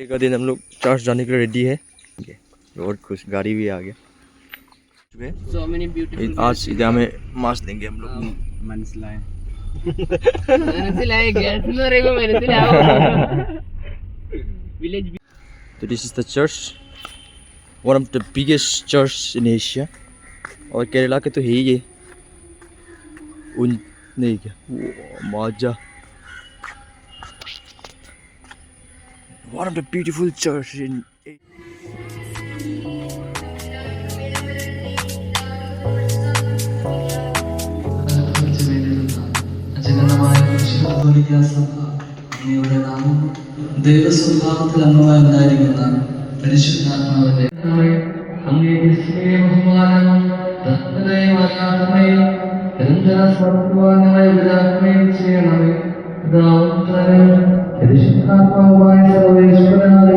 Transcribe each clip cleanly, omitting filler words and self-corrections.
का दिन हम लोग चर्च जाने के लिए रेडी है और कुछ गाड़ी भी आ गया। So many beautiful आज इधर हमें मास्क देंगे हम लोग। So this is the church, one of the biggest church in Asia. और केरला के तो है ही ये उन नहीं क्या माजा, one of the beautiful church in ദൈവസ്വഭാവത്തിൽ അംഗമായി ഉണ്ടായിരിക്കുന്ന പരിശുദ്ധാത്മാവിന്റെ അങ്ങേക്ക് സ്നേഹബഹുമാനം ചെയ്യണമേ. പരിശുദ്ധാത്മാവുമായ സർവേശ്വരനായ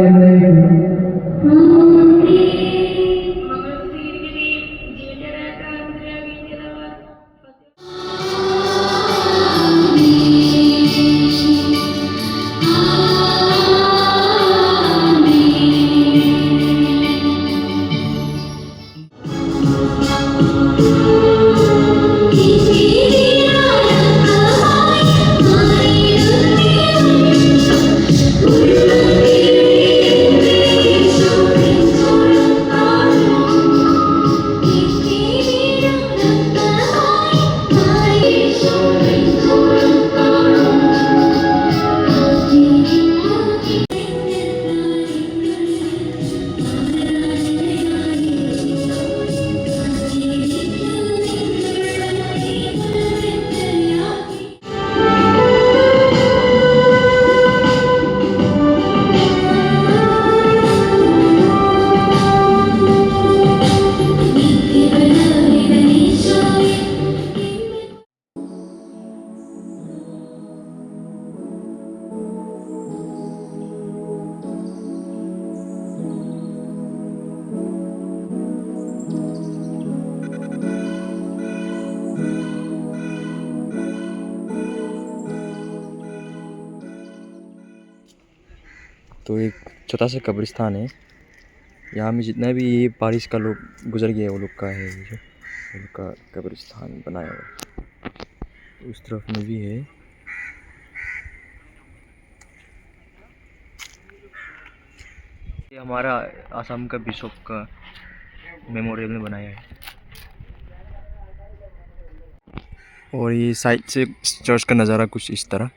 तो एक छोटा सा कब्रिस्तान है। यहाँ में जितना भी ये बारिश का लोग गुजर गए वो लोग का है, जो उनका कब्रिस्तान बनाया हुआ। उस तरफ में भी है। ये हमारा आसाम का बिशप का मेमोरियल में बनाया है। और ये साइड से चर्च का नज़ारा कुछ इस तरह।